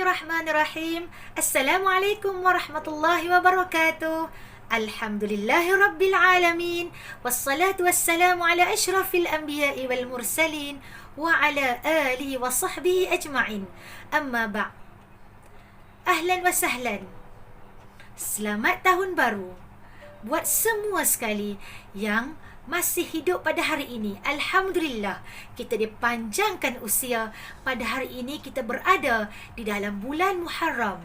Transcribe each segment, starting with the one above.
Bismillahirrahmanirrahim. Assalamualaikum warahmatullahi wabarakatuh. Alhamdulillahirabbil alamin. Wassalatu wassalamu ala asyrafil anbiya'i wal mursalin wa ala alihi wa sahbihi ajma'in. Amma ba'. Ahlan wa sahlan. Selamat tahun baru buat semua sekali yang masih hidup pada hari ini. Alhamdulillah, kita dipanjangkan usia. Pada hari ini kita berada di dalam bulan Muharram,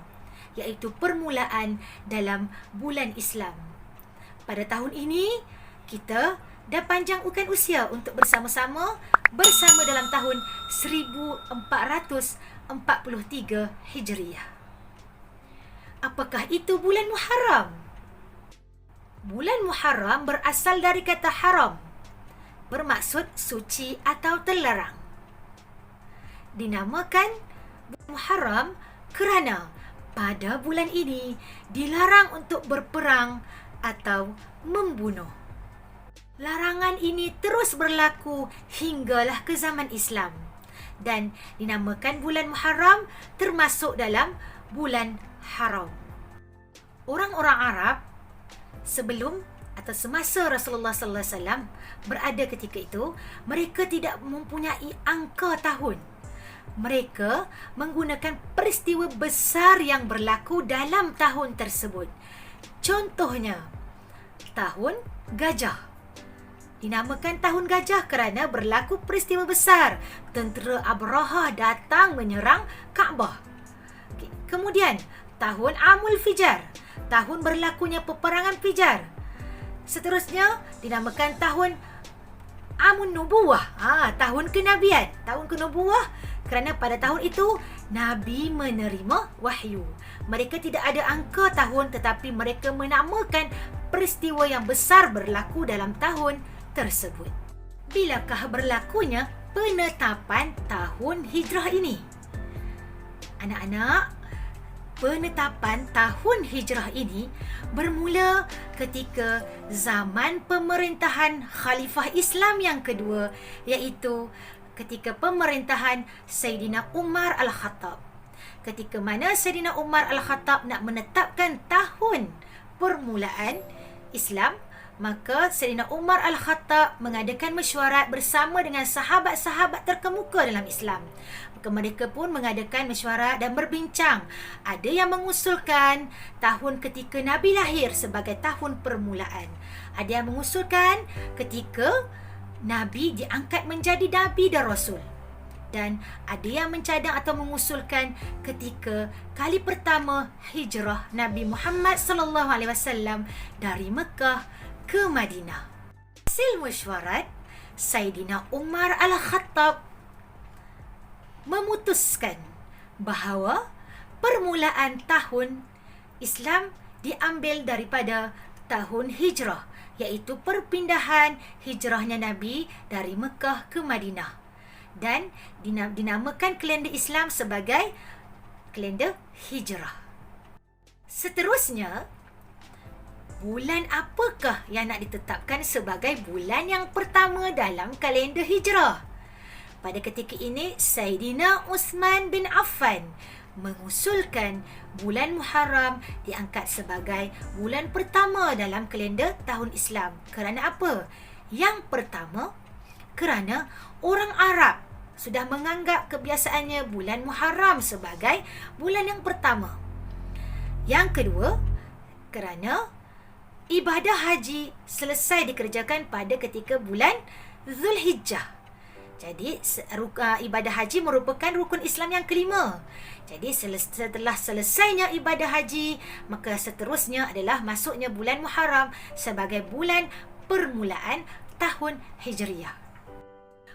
iaitu permulaan dalam bulan Islam. Pada tahun ini, kita dah panjangkan usia untuk bersama-sama dalam tahun 1443 Hijriah. Apakah itu bulan Muharram? Bulan Muharram berasal dari kata haram, bermaksud suci atau terlarang. Dinamakan bulan Muharram kerana pada bulan ini dilarang untuk berperang atau membunuh. Larangan ini terus berlaku hinggalah ke zaman Islam dan dinamakan bulan Muharram termasuk dalam bulan haram. Orang-orang Arab sebelum atau semasa Rasulullah sallallahu alaihi wasallam berada ketika itu, mereka tidak mempunyai angka tahun. Mereka menggunakan peristiwa besar yang berlaku dalam tahun tersebut. Contohnya, tahun gajah. Dinamakan tahun gajah kerana berlaku peristiwa besar. Tentera Abrahah datang menyerang Kaabah. Kemudian, tahun Amul Fijar, tahun berlakunya peperangan Fijar. Seterusnya dinamakan tahun Amun Nubuwah, tahun kenabian, tahun kenubuwah kerana pada tahun itu Nabi menerima wahyu. Mereka tidak ada angka tahun tetapi mereka menamakan peristiwa yang besar berlaku dalam tahun tersebut. Bilakah berlakunya penetapan tahun hijrah ini? Anak-anak, penetapan tahun hijrah ini bermula ketika zaman pemerintahan Khalifah Islam yang kedua, iaitu ketika pemerintahan Sayyidina Umar Al-Khattab. Ketika mana Sayyidina Umar Al-Khattab nak menetapkan tahun permulaan Islam, maka Sayyidina Umar Al-Khattab mengadakan mesyuarat bersama dengan sahabat-sahabat terkemuka dalam Islam. Maka mereka pun mengadakan mesyuarat dan berbincang. Ada yang mengusulkan tahun ketika Nabi lahir sebagai tahun permulaan. Ada yang mengusulkan ketika Nabi diangkat menjadi Nabi dan Rasul. Dan ada yang mencadang atau mengusulkan ketika kali pertama hijrah Nabi Muhammad sallallahu alaihi wasallam dari Mekah ke Madinah. Hasil mesyuarat, Sayyidina Umar Al-Khattab memutuskan bahawa permulaan tahun Islam diambil daripada tahun hijrah, iaitu perpindahan hijrahnya Nabi dari Mekah ke Madinah, dan dinamakan kalender Islam sebagai kalender hijrah. Seterusnya, bulan apakah yang nak ditetapkan sebagai bulan yang pertama dalam kalender hijrah? Pada ketika ini, Sayyidina Uthman bin Affan mengusulkan bulan Muharram diangkat sebagai bulan pertama dalam kalender tahun Islam. Kerana apa? Yang pertama, kerana orang Arab sudah menganggap kebiasaannya bulan Muharram sebagai bulan yang pertama. Yang kedua, kerana ibadah haji selesai dikerjakan pada ketika bulan Zulhijjah. Jadi ibadah haji merupakan rukun Islam yang kelima. Jadi setelah selesainya ibadah haji, maka seterusnya adalah masuknya bulan Muharram sebagai bulan permulaan tahun Hijriah.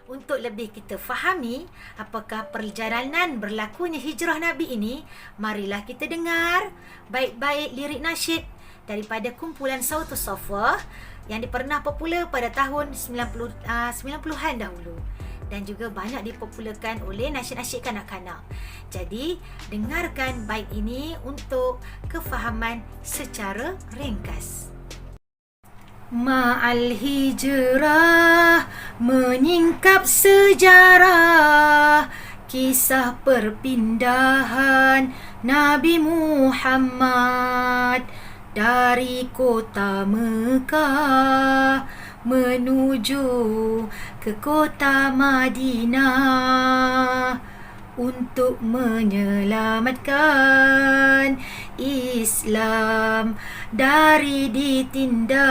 Untuk lebih kita fahami apakah perjalanan berlakunya hijrah Nabi ini, marilah kita dengar baik-baik lirik nasyid daripada kumpulan Sautus Safwah yang pernah popular pada tahun 90-an dahulu dan juga banyak dipopularkan oleh nasyid-nasyid kanak-kanak. Jadi, dengarkan bait ini untuk kefahaman secara ringkas. Ma'al hijrah menyingkap sejarah Kisah perpindahan Nabi Muhammad dari kota Mekah menuju ke kota Madinah untuk menyelamatkan Islam dari ditindas.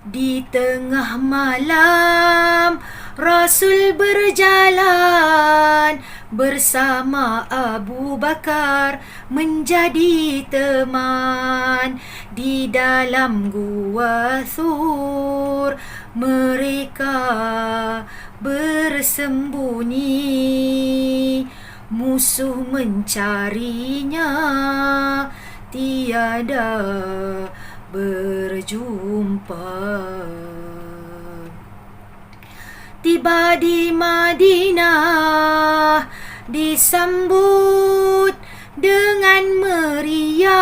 Di tengah malam Rasul berjalan bersama Abu Bakar menjadi teman. Di dalam gua Thur mereka bersembunyi. Musuh mencarinya tiada berjumpa. Tiba di Madinah disambut dengan meriah.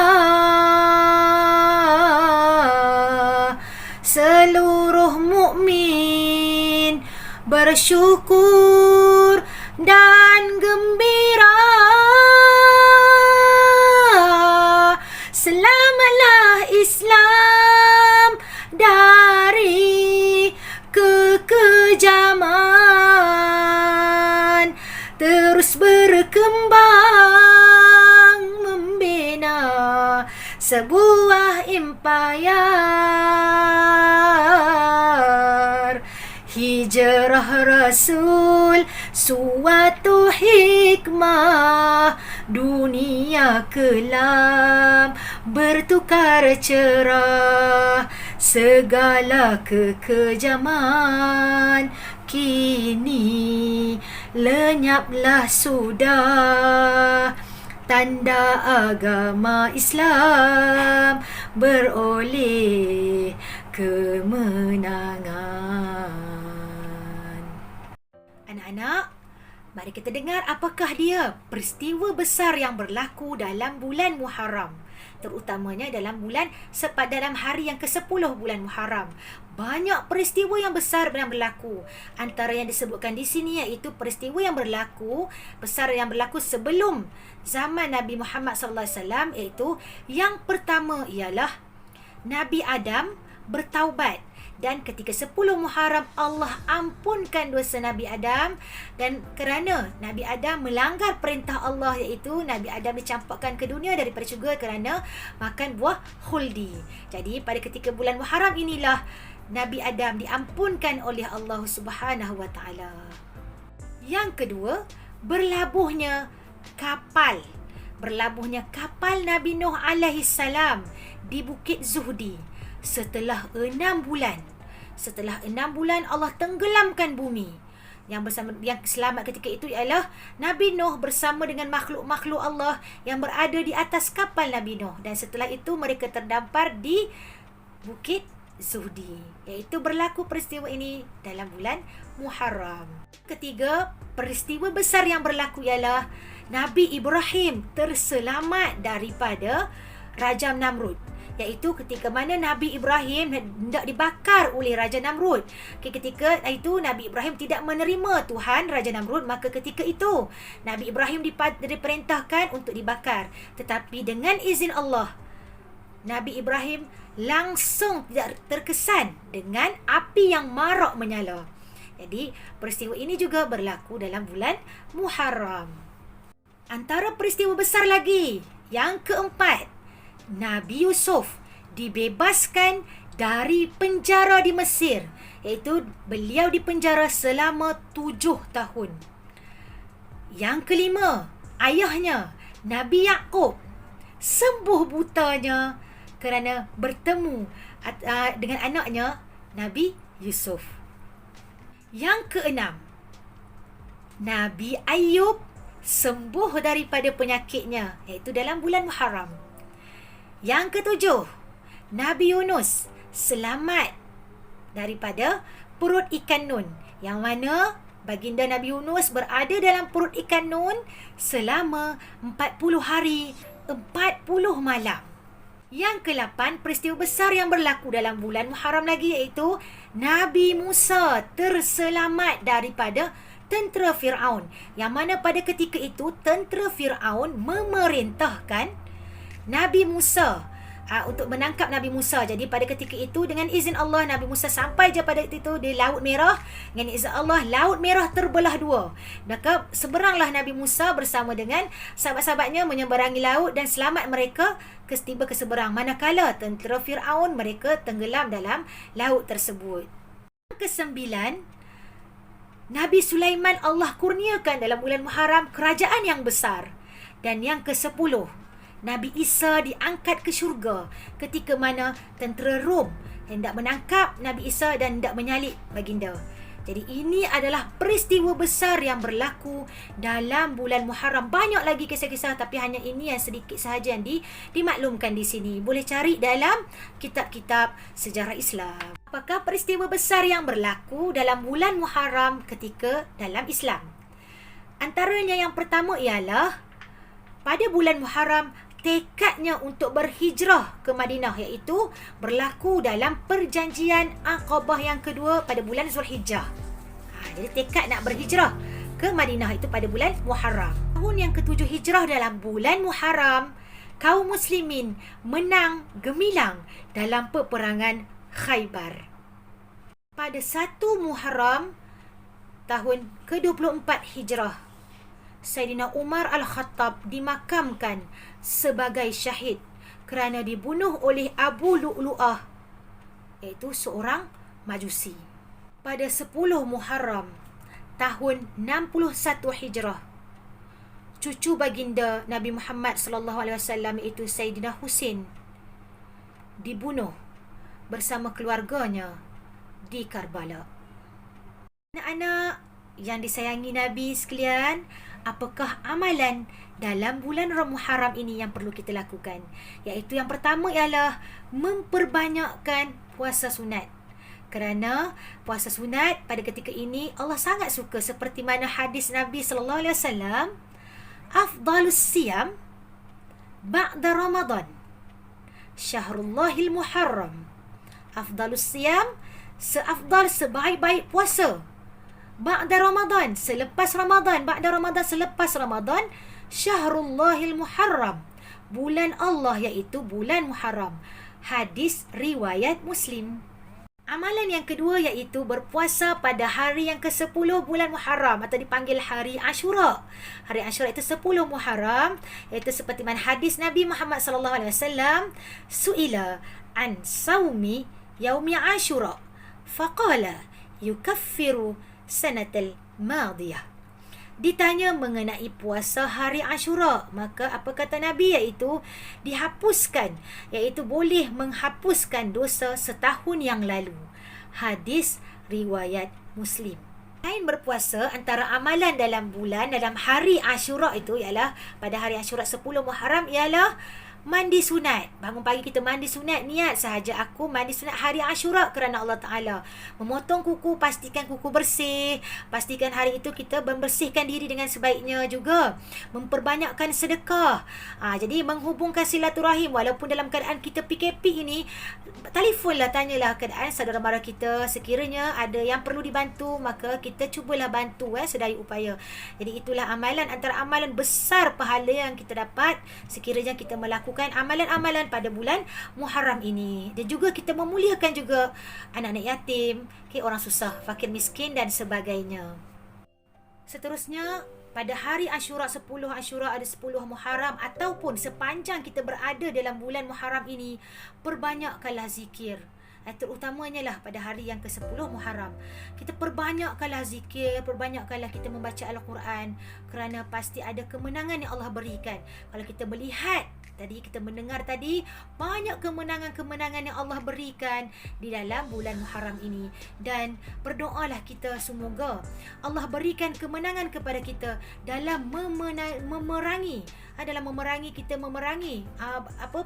Seluruh mukmin bersyukur dan gembira. Selamatlah Islam dari kekejaman, terus berkembang membina sebuah empayar. Hijrah Rasul suatu hikmah, dunia kelam bertukar cerah. Segala kekejaman kini lenyaplah sudah. Tanda agama Islam beroleh kemenangan. Anak-anak, mari kita dengar apakah dia peristiwa besar yang berlaku dalam bulan Muharram, terutamanya dalam hari yang ke-10 bulan Muharram. Banyak peristiwa yang besar yang berlaku. Antara yang disebutkan di sini iaitu peristiwa yang berlaku sebelum zaman Nabi Muhammad sallallahu alaihi wasallam, iaitu yang pertama ialah Nabi Adam bertaubat. Dan ketika 10 Muharram Allah ampunkan dosa Nabi Adam, dan kerana Nabi Adam melanggar perintah Allah, iaitu Nabi Adam dicampakkan ke dunia daripada syurga kerana makan buah khuldi. Jadi pada ketika bulan Muharram inilah Nabi Adam diampunkan oleh Allah Subhanahu wa taala. Yang kedua, berlabuhnya kapal Nabi Nuh alaihi salam di Bukit Zuhdi. Setelah 6 bulan Allah tenggelamkan bumi. Yang selamat ketika itu ialah Nabi Nuh bersama dengan makhluk-makhluk Allah yang berada di atas kapal Nabi Nuh. Dan setelah itu mereka terdampar di Bukit Zuhdi. Iaitu berlaku peristiwa ini dalam bulan Muharram. Ketiga, peristiwa besar yang berlaku ialah Nabi Ibrahim terselamat daripada Raja Namrud. Iaitu ketika mana Nabi Ibrahim hendak dibakar oleh Raja Namrud. Ketika itu Nabi Ibrahim tidak menerima Tuhan Raja Namrud, maka ketika itu Nabi Ibrahim diperintahkan untuk dibakar. Tetapi dengan izin Allah, Nabi Ibrahim langsung tidak terkesan dengan api yang marak menyala. Jadi peristiwa ini juga berlaku dalam bulan Muharram. Antara peristiwa besar lagi, yang keempat, Nabi Yusuf dibebaskan dari penjara di Mesir. Iaitu beliau dipenjara selama 7 tahun. Yang kelima, ayahnya Nabi Yaqub sembuh butanya kerana bertemu dengan anaknya Nabi Yusuf. Yang keenam, Nabi Ayub sembuh daripada penyakitnya, iaitu dalam bulan Muharram. Yang ketujuh, Nabi Yunus selamat daripada perut ikan Nun, yang mana baginda Nabi Yunus berada dalam perut ikan Nun selama 40 hari 40 malam. Yang ke-8, peristiwa besar yang berlaku dalam bulan Muharram lagi, iaitu Nabi Musa terselamat daripada tentera Firaun, yang mana pada ketika itu tentera Firaun memerintahkan Nabi Musa untuk menangkap Nabi Musa. Jadi pada ketika itu dengan izin Allah, Nabi Musa sampai je pada itu di Laut Merah. Dengan izin Allah, Laut Merah terbelah dua. Maka seberanglah Nabi Musa bersama dengan sahabat-sahabatnya menyeberangi laut dan selamat mereka tiba ke seberang. Manakala tentera Firaun mereka tenggelam dalam laut tersebut. Yang kesembilan, Nabi Sulaiman Allah kurniakan dalam bulan Muharram kerajaan yang besar. Dan yang ke-10, Nabi Isa diangkat ke syurga ketika mana tentera Rom hendak menangkap Nabi Isa dan hendak menyalib baginda. Jadi ini adalah peristiwa besar yang berlaku dalam bulan Muharram. Banyak lagi kisah-kisah tapi hanya ini yang sedikit sahaja yang dimaklumkan di sini. Boleh cari dalam kitab-kitab sejarah Islam. Apakah peristiwa besar yang berlaku dalam bulan Muharram ketika dalam Islam? Antaranya yang pertama ialah pada bulan Muharram tekadnya untuk berhijrah ke Madinah, iaitu berlaku dalam perjanjian Aqabah yang kedua pada bulan Zulhijjah. Jadi tekad nak berhijrah ke Madinah itu pada bulan Muharram. Tahun yang ke-7 hijrah dalam bulan Muharram, kaum muslimin menang gemilang dalam peperangan Khaybar. Pada 1 Muharram tahun ke-24 hijrah, Saidina Umar Al-Khattab dimakamkan sebagai syahid kerana dibunuh oleh Abu Lu'lu'ah, iaitu seorang Majusi. Pada 10 Muharram tahun 61 Hijrah, cucu baginda Nabi Muhammad sallallahu alaihi wasallam iaitu Saidina Husin dibunuh bersama keluarganya di Karbala. Anak-anak yang disayangi Nabi sekalian, apakah amalan dalam bulan Muharram ini yang perlu kita lakukan? Iaitu yang pertama ialah memperbanyakkan puasa sunat. Kerana puasa sunat pada ketika ini Allah sangat suka, seperti mana hadis Nabi sallallahu alaihi wasallam, afdalus siyam ba'da Ramadan Syahrullahil Muharram. Afdalus siyam, sebaik-baik puasa ba'da Ramadan, selepas Ramadan. Ba'da Ramadan, selepas Ramadan. Syahrullahil Muharram, bulan Allah iaitu bulan Muharram. Hadis riwayat Muslim. Amalan yang kedua iaitu berpuasa pada hari yang ke-10 bulan Muharram atau dipanggil hari Ashura. Hari Ashura itu 10 Muharram, iaitu seperti mana hadis Nabi Muhammad sallallahu alaihi wasallam, suila an saumi yaumi Ashura faqala yukaffiru sanatal madiyah. Ditanya mengenai puasa hari Ashura, maka apa kata Nabi, iaitu dihapuskan, iaitu boleh menghapuskan dosa setahun yang lalu. Hadis riwayat Muslim. Selain berpuasa, antara amalan dalam hari Ashura itu ialah pada hari Ashura 10 Muharram ialah mandi sunat. Bangun pagi kita mandi sunat, niat sahaja aku mandi sunat hari Ashura kerana Allah Ta'ala. Memotong kuku, pastikan kuku bersih. Pastikan hari itu kita membersihkan diri dengan sebaiknya juga. Memperbanyakkan sedekah. Jadi menghubungkan silaturahim. Walaupun dalam keadaan kita PKP ini, telefonlah, tanyalah keadaan saudara mara kita. Sekiranya ada yang perlu dibantu, maka kita cubalah bantu sedaya upaya. Jadi itulah amalan, antara amalan besar pahala yang kita dapat sekiranya kita melakukan amalan-amalan pada bulan Muharram ini. Dan juga kita memuliakan juga anak-anak yatim, orang susah, fakir miskin dan sebagainya. Seterusnya, pada hari Ashura 10 Ashura ada 10 Muharram ataupun sepanjang kita berada dalam bulan Muharram ini, perbanyakkanlah zikir. Terutamanya lah pada hari yang ke-10 Muharram. Kita perbanyakkanlah zikir, perbanyakkanlah kita membaca Al-Quran, kerana pasti ada kemenangan yang Allah berikan. Kalau kita melihat tadi, kita mendengar tadi, banyak kemenangan-kemenangan yang Allah berikan di dalam bulan Muharram ini. Dan berdoalah kita semoga Allah berikan kemenangan kepada kita dalam memerangi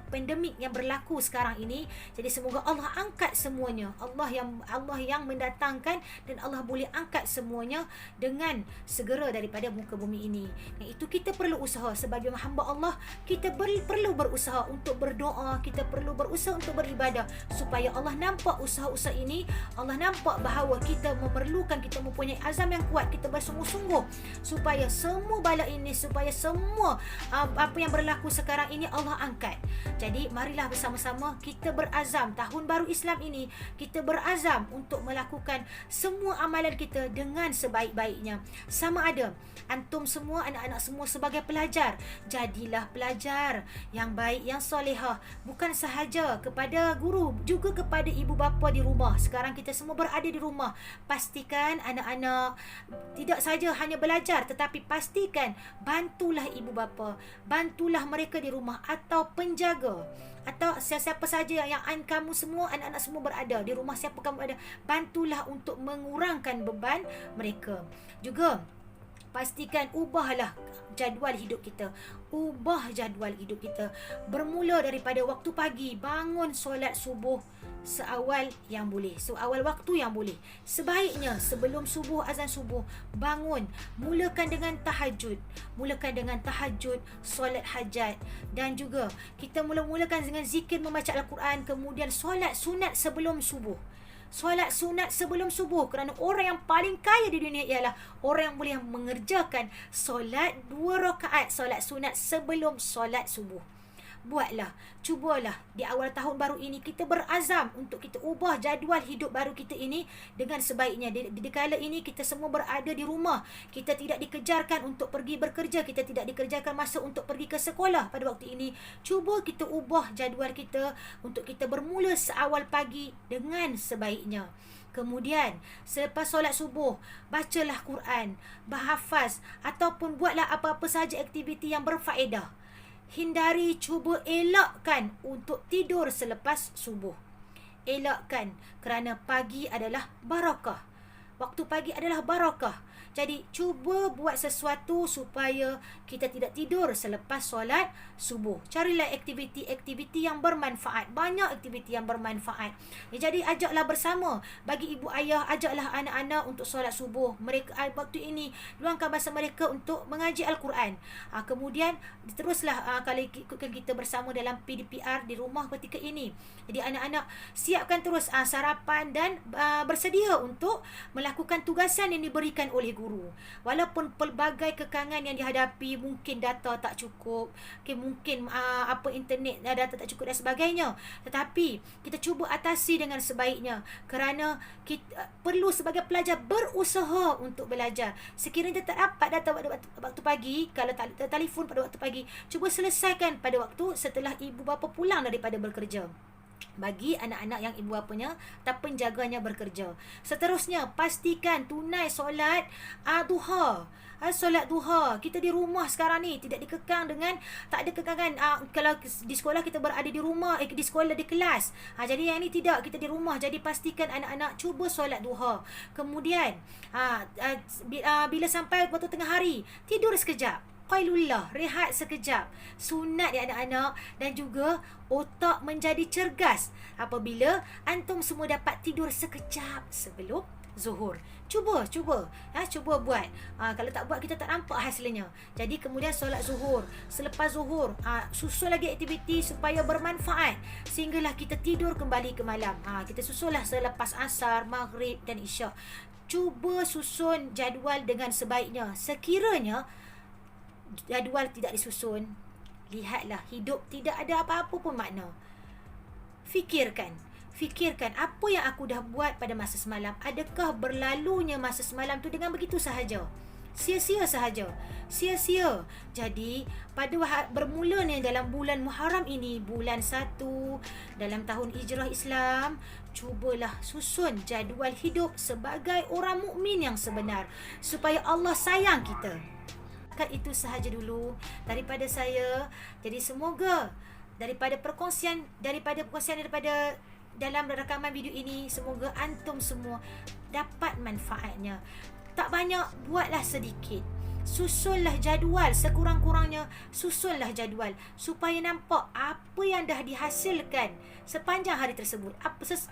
pandemik yang berlaku sekarang ini. Jadi semoga Allah angkat semuanya. Allah yang mendatangkan, dan Allah boleh angkat semuanya dengan segera daripada muka bumi ini. Dan itu kita perlu usaha sebagai hamba Allah. Kita perlu perlu berusaha untuk berdoa, kita perlu berusaha untuk beribadah supaya Allah nampak usaha-usaha ini, Allah nampak bahawa kita memerlukan, kita mempunyai azam yang kuat, kita bersungguh-sungguh supaya semua bala ini, supaya semua apa yang berlaku sekarang ini Allah angkat. Jadi marilah bersama-sama kita berazam tahun baru Islam ini, kita berazam untuk melakukan semua amalan kita dengan sebaik-baiknya. Sama ada antum semua, anak-anak semua sebagai pelajar, jadilah pelajar yang baik, yang solehah, bukan sahaja kepada guru, juga kepada ibu bapa di rumah. Sekarang kita semua berada di rumah, pastikan anak-anak tidak saja hanya belajar, tetapi pastikan bantulah ibu bapa, bantulah mereka di rumah atau penjaga, atau siapa saja yang kamu semua, anak-anak semua berada di rumah, siapa kamu ada, bantulah untuk mengurangkan beban mereka. Juga pastikan ubahlah jadual hidup kita. Ubah jadual hidup kita. Bermula daripada waktu pagi, bangun solat subuh seawal yang boleh, seawal waktu yang boleh. Sebaiknya sebelum subuh, azan subuh, bangun, mulakan dengan tahajud. Mulakan dengan tahajud, solat hajat, dan juga kita mulakan dengan zikir membaca Al-Quran, kemudian solat sunat sebelum subuh. Solat sunat sebelum subuh, kerana orang yang paling kaya di dunia ialah orang yang boleh mengerjakan solat 2 rakaat solat sunat sebelum solat subuh. Buatlah, cubalah di awal tahun baru ini kita berazam untuk kita ubah jadual hidup baru kita ini dengan sebaiknya. Di kala ini kita semua berada di rumah, kita tidak dikejarkan untuk pergi bekerja, kita tidak dikerjakan masa untuk pergi ke sekolah pada waktu ini. Cuba kita ubah jadual kita untuk kita bermula seawal pagi dengan sebaiknya. Kemudian selepas solat subuh, bacalah Quran, berhafaz ataupun buatlah apa-apa sahaja aktiviti yang berfaedah. Hindari, cuba elakkan untuk tidur selepas subuh. Elakkan, kerana pagi adalah barakah. Waktu pagi adalah barakah. Jadi cuba buat sesuatu supaya kita tidak tidur selepas solat subuh. Carilah aktiviti-aktiviti yang bermanfaat. Banyak aktiviti yang bermanfaat. Jadi ajaklah bersama. Bagi ibu ayah, ajaklah anak-anak untuk solat subuh. Mereka waktu ini luangkan masa mereka untuk mengaji Al-Quran. Kemudian teruslah kalau ikutkan kita bersama dalam PDPR di rumah ketika ini. Jadi anak-anak siapkan terus sarapan dan bersedia untuk melakukan tugasan yang diberikan oleh guru. Walaupun pelbagai kekangan yang dihadapi, mungkin data tak cukup, mungkin internet data tak cukup dan sebagainya, tetapi kita cuba atasi dengan sebaiknya, kerana kita perlu sebagai pelajar berusaha untuk belajar. Sekiranya tak dapat data waktu pagi, kalau tak telefon pada waktu pagi, cuba selesaikan pada waktu setelah ibu bapa pulang daripada bekerja. Bagi anak-anak yang ibu bapanya tak penjaganya bekerja. Seterusnya, pastikan tunai solat duha. Solat duha. Kita di rumah sekarang ni tidak dikekang dengan, tak ada kekangan kalau di sekolah kita berada di rumah, di sekolah, di kelas. Jadi yang ni tidak, kita di rumah. Jadi pastikan anak-anak cuba solat duha. Kemudian bila sampai waktu tengah hari, tidur sekejap. Qailullah, rehat sekejap. Sunat ya anak-anak, dan juga otak menjadi cergas apabila antum semua dapat tidur sekejap sebelum zuhur. Cuba buat. Kalau tak buat, kita tak nampak hasilnya. Jadi kemudian solat zuhur, selepas zuhur susul lagi aktiviti supaya bermanfaat, sehinggalah kita tidur kembali ke malam. Kita susullah selepas asar, maghrib dan isyak. Cuba susun jadual dengan sebaiknya. Sekiranya jadual tidak disusun, lihatlah hidup tidak ada apa-apa pun makna. Fikirkan apa yang aku dah buat pada masa semalam. Adakah berlalunya masa semalam tu dengan begitu sahaja? Sia-sia sahaja. Sia-sia. Jadi bermulanya dalam bulan Muharram ini, bulan 1 dalam tahun hijrah Islam, cubalah susun jadual hidup sebagai orang mukmin yang sebenar, supaya Allah sayang kita. Itu sahaja dulu daripada saya. Jadi semoga daripada perkongsian dalam rakaman video ini, semoga antum semua dapat manfaatnya. Tak banyak, buatlah sedikit. Susunlah jadual, sekurang-kurangnya susunlah jadual supaya nampak apa yang dah dihasilkan sepanjang hari tersebut.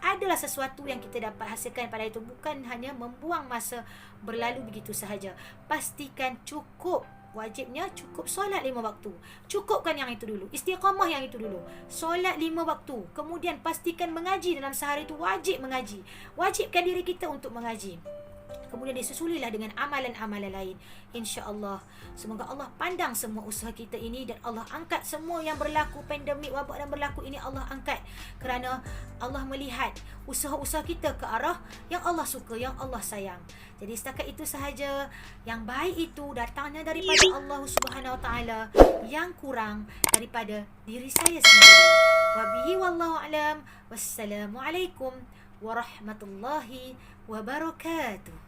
Adalah sesuatu yang kita dapat hasilkan pada itu, bukan hanya membuang masa berlalu begitu sahaja. Pastikan cukup wajibnya cukup solat 5 waktu. Cukupkan yang itu dulu. Istiqamah yang itu dulu. Solat 5 waktu. Kemudian pastikan mengaji dalam sehari itu, wajib mengaji. Wajibkan diri kita untuk mengaji. Kemudian disusulilah dengan amalan-amalan lain. InsyaAllah. Semoga Allah pandang semua usaha kita ini dan Allah angkat semua yang berlaku, pandemik, wabak yang berlaku ini Allah angkat. Kerana Allah melihat usaha-usaha kita ke arah yang Allah suka, yang Allah sayang. Jadi setakat itu sahaja. Yang baik itu datangnya daripada Allah Subhanahu Wa Taala. Yang kurang daripada diri saya sendiri. Wabihi wallahu alam. Wassalamualaikum warahmatullahi wabarakatuh.